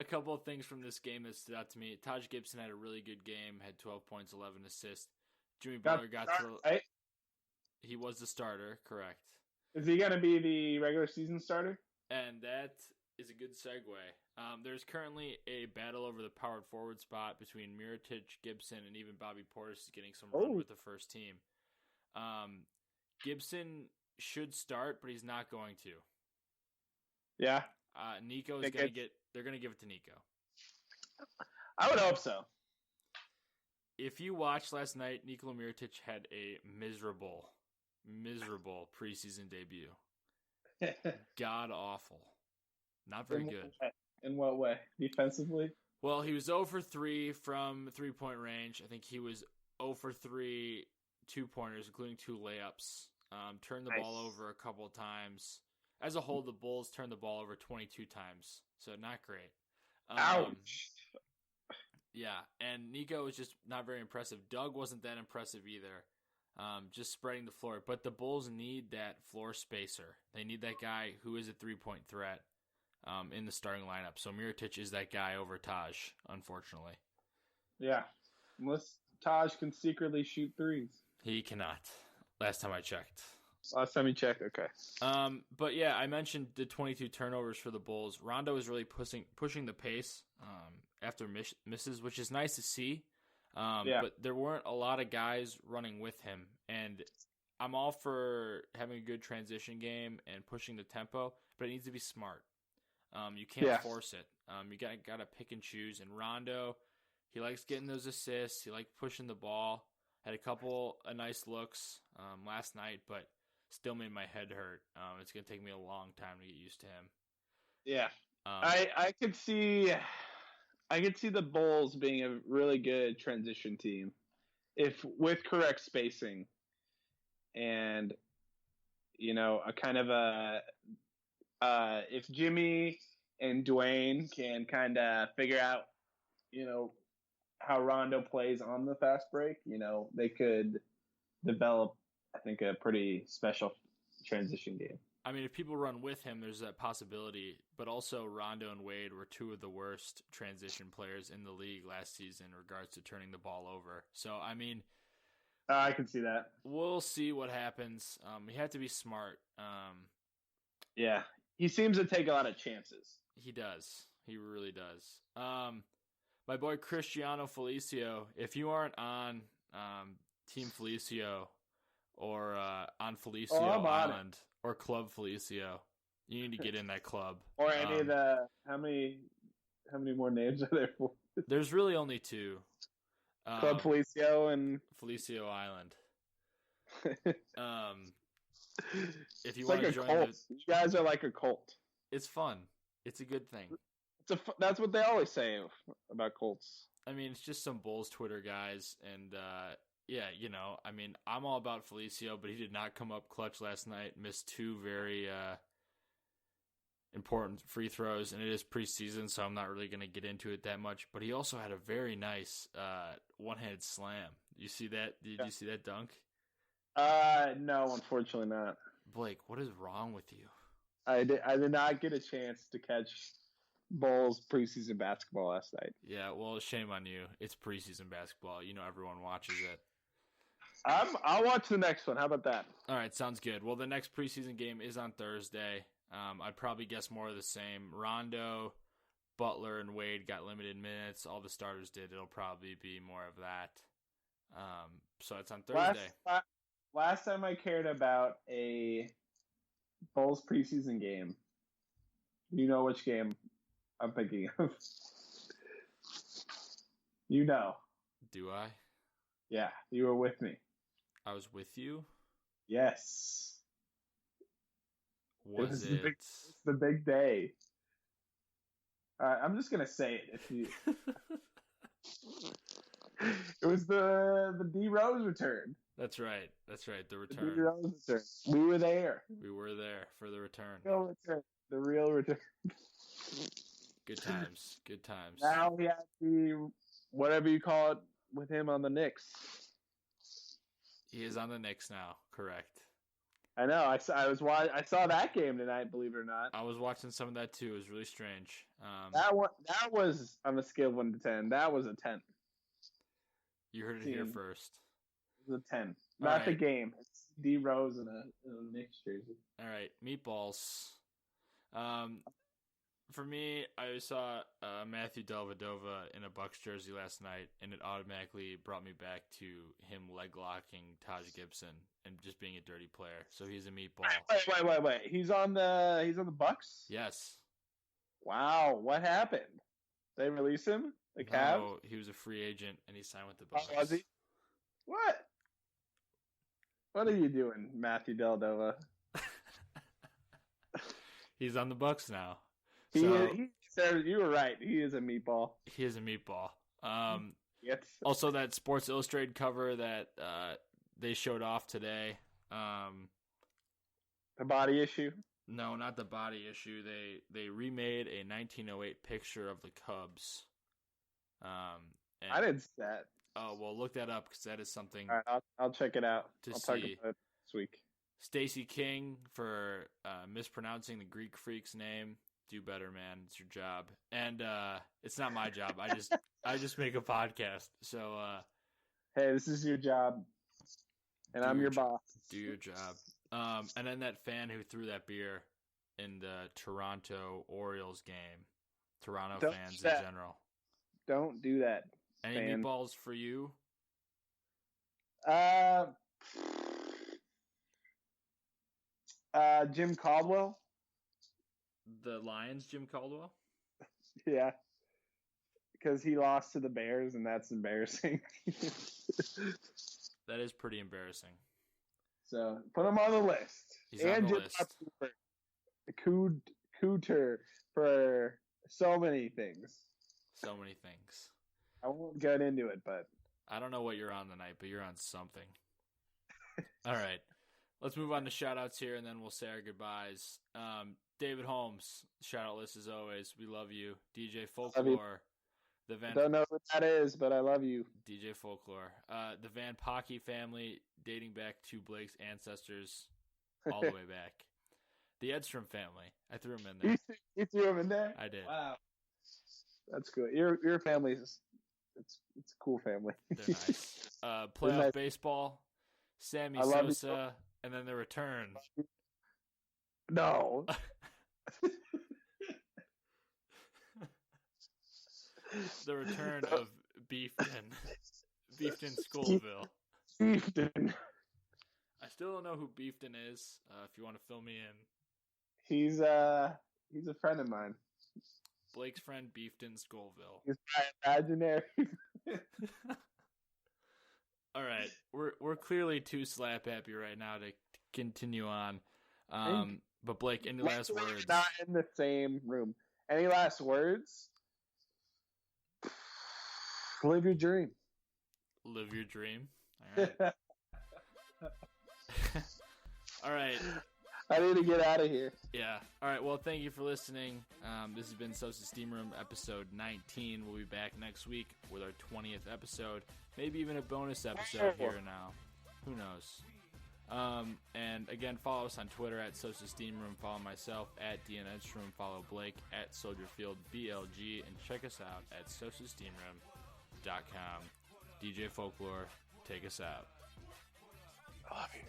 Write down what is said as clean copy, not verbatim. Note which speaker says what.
Speaker 1: couple of things from this game that stood out to me. Taj Gibson had a really good game, had 12 points, 11 assists. Jimmy Butler
Speaker 2: right?
Speaker 1: He was the starter, correct.
Speaker 2: Is he going to be the regular season starter?
Speaker 1: And that is a good segue. There's currently a battle over the powered forward spot between Mirotic, Gibson, and even Bobby Portis is getting some run with the first team. Gibson should start, but he's not going to.
Speaker 2: Yeah.
Speaker 1: Nico is going to get. They're going to give it to Nico.
Speaker 2: I would hope so.
Speaker 1: If you watched last night, Nikola Mirotic had a miserable preseason debut. God awful. Not very good.
Speaker 2: In what way? Defensively?
Speaker 1: Well, he was 0 for 3 from three-point range. I think he was 0 for 3 two-pointers, including 2 layups. Turned the ball over a couple of times. As a whole, the Bulls turned the ball over 22 times, so not great.
Speaker 2: Ouch.
Speaker 1: Yeah, and Nico was just not very impressive. Doug wasn't that impressive either, just spreading the floor. But the Bulls need that floor spacer. They need that guy who is a three-point threat in the starting lineup. So Mirotic is that guy over Taj, unfortunately.
Speaker 2: Yeah, unless Taj can secretly shoot threes.
Speaker 1: He cannot, last time I checked.
Speaker 2: Last time you checked, okay.
Speaker 1: But yeah, I mentioned the 22 turnovers for the Bulls. Rondo is really pushing the pace after misses, which is nice to see. But there weren't a lot of guys running with him, and I'm all for having a good transition game and pushing the tempo, but it needs to be smart. You can't force it. You got to pick and choose. And Rondo, he likes getting those assists. He likes pushing the ball. Had a couple of nice looks last night, but still made my head hurt. It's going to take me a long time to get used to him.
Speaker 2: Yeah. I could see the Bulls being a really good transition team if with correct spacing and, a kind of if Jimmy and Dwayne can kind of figure out, how Rondo plays on the fast break, they could develop, I think, a pretty special transition game.
Speaker 1: I mean, if people run with him, there's that possibility. But also, Rondo and Wade were two of the worst transition players in the league last season in regards to turning the ball over. So, I mean,
Speaker 2: I can see that.
Speaker 1: We'll see what happens. You have to be smart.
Speaker 2: Yeah, he seems to take a lot of chances.
Speaker 1: He does. He really does. My boy Cristiano Felicio, if you aren't on Team Felicio or on Felicio Island or Club Felicio, you need to get in that club.
Speaker 2: Or any of the how many more names are there for?
Speaker 1: There's really only 2.
Speaker 2: Club Felicio and
Speaker 1: Felicio Island. If you
Speaker 2: it's
Speaker 1: want
Speaker 2: like
Speaker 1: to join
Speaker 2: cult. You guys are like a cult.
Speaker 1: It's fun. It's a good thing.
Speaker 2: That's what they always say about Colts.
Speaker 1: I mean, it's just some Bulls Twitter guys, and yeah, I mean, I'm all about Felicio, but he did not come up clutch last night. Missed 2 very important free throws, and it is preseason, so I'm not really going to get into it that much. But he also had a very nice one-handed slam. Did you see that? Did you see that dunk?
Speaker 2: No, unfortunately not.
Speaker 1: Blake, what is wrong with you?
Speaker 2: I did not get a chance to catch Bulls preseason basketball last night.
Speaker 1: Yeah, well, shame on you. It's preseason basketball. Everyone watches it.
Speaker 2: I'll watch the next one. How about that?
Speaker 1: All right, sounds good. Well, the next preseason game is on Thursday. I'd probably guess more of the same. Rondo, Butler, and Wade got limited minutes. All the starters did. It'll probably be more of that. So it's on Thursday.
Speaker 2: Last time I cared about a Bulls preseason game, do you know which game I'm thinking of?
Speaker 1: Do I?
Speaker 2: Yeah, you were with me.
Speaker 1: I was with you?
Speaker 2: Yes.
Speaker 1: Was it?
Speaker 2: It's the big day. I'm just going to say it. If you... It was the D Rose return.
Speaker 1: That's right. The return.
Speaker 2: The D Rose return. We were there.
Speaker 1: We were there for the return.
Speaker 2: The real return.
Speaker 1: Good times. Good times.
Speaker 2: Now we have the whatever you call it with him on the Knicks.
Speaker 1: He is on the Knicks now. Correct.
Speaker 2: I know. I saw that game tonight. Believe it or not,
Speaker 1: I was watching some of that too. It was really strange.
Speaker 2: That was on a scale of 1 to 10. That was a 10.
Speaker 1: You heard it here first.
Speaker 2: It was a 10. Not the game. It's D Rose in a Knicks jersey.
Speaker 1: All right, meatballs. For me, I saw Matthew Dellavedova in a Bucks jersey last night, and it automatically brought me back to him leg locking Taj Gibson and just being a dirty player. So he's a meatball.
Speaker 2: Wait. He's on the Bucks?
Speaker 1: Yes.
Speaker 2: Wow, what happened? They release him? The Cavs?
Speaker 1: No, he was a free agent and he signed with the Bucks.
Speaker 2: Oh, was he? What? What are you doing, Matthew Dellavedova?
Speaker 1: He's on the Bucks now.
Speaker 2: You were right. He is a meatball.
Speaker 1: He is a meatball.
Speaker 2: Yes.
Speaker 1: Also, that Sports Illustrated cover that they showed off today.
Speaker 2: The body issue?
Speaker 1: No, not the body issue. They remade a 1908 picture of the Cubs.
Speaker 2: I didn't see that.
Speaker 1: Oh, well, look that up because that is something.
Speaker 2: All right, I'll check it out.
Speaker 1: I'll
Speaker 2: talk about it this week. Stacey
Speaker 1: King for mispronouncing the Greek freak's name. Do better, man. It's your job, and it's not my job. I just make a podcast. So,
Speaker 2: hey, this is your job, and I'm your boss.
Speaker 1: Do your job. And then that fan who threw that beer in the Toronto Orioles game. Toronto fans in general.
Speaker 2: Don't do that.
Speaker 1: Any meatballs for you?
Speaker 2: Jim Caldwell.
Speaker 1: The Lions, Jim Caldwell?
Speaker 2: Yeah. Because he lost to the Bears, and that's embarrassing.
Speaker 1: That is pretty embarrassing.
Speaker 2: So, put him on the list.
Speaker 1: He's on the list.
Speaker 2: Cooter for so many things.
Speaker 1: So many things.
Speaker 2: I won't get into it, but...
Speaker 1: I don't know what you're on tonight, but you're on something. All right. Let's move on to shout-outs here, and then we'll say our goodbyes. David Holmes, shout-out list as always. We love you. DJ Folklore.
Speaker 2: I don't know what that is, but I love you.
Speaker 1: DJ Folklore. The Van Pocky family, dating back to Blake's ancestors all the way back. The Edstrom family. I threw him in there.
Speaker 2: You threw him in there?
Speaker 1: I did.
Speaker 2: Wow. That's good. Your family's it's a cool family.
Speaker 1: They're nice. Playoff baseball, Sammy Sosa, and then the return.
Speaker 2: No.
Speaker 1: The return of Beefton Schoolville.
Speaker 2: Beefton.
Speaker 1: I still don't know who Beefton is. If you want to fill me in.
Speaker 2: He's a friend of mine.
Speaker 1: Blake's friend Beefton Schoolville.
Speaker 2: He's my imaginary.
Speaker 1: All right, we're clearly too slap happy right now to continue on. But Blake, any last words?
Speaker 2: Not in the same room. Any last words? Live your dream.
Speaker 1: Live your dream. All right. All right.
Speaker 2: I need to get out of here.
Speaker 1: Yeah. All right. Well, thank you for listening. This has been Sosa Steam Room episode 19. We'll be back next week with our 20th episode. Maybe even a bonus episode here and now. Who knows? And again, follow us on Twitter at Sosa Steam Room. Follow myself at DN Edstrom. Follow Blake at Soldierfield BLG. And check us out at SosaSteamRoom.com. DJ Folklore, take us out.
Speaker 2: I love you.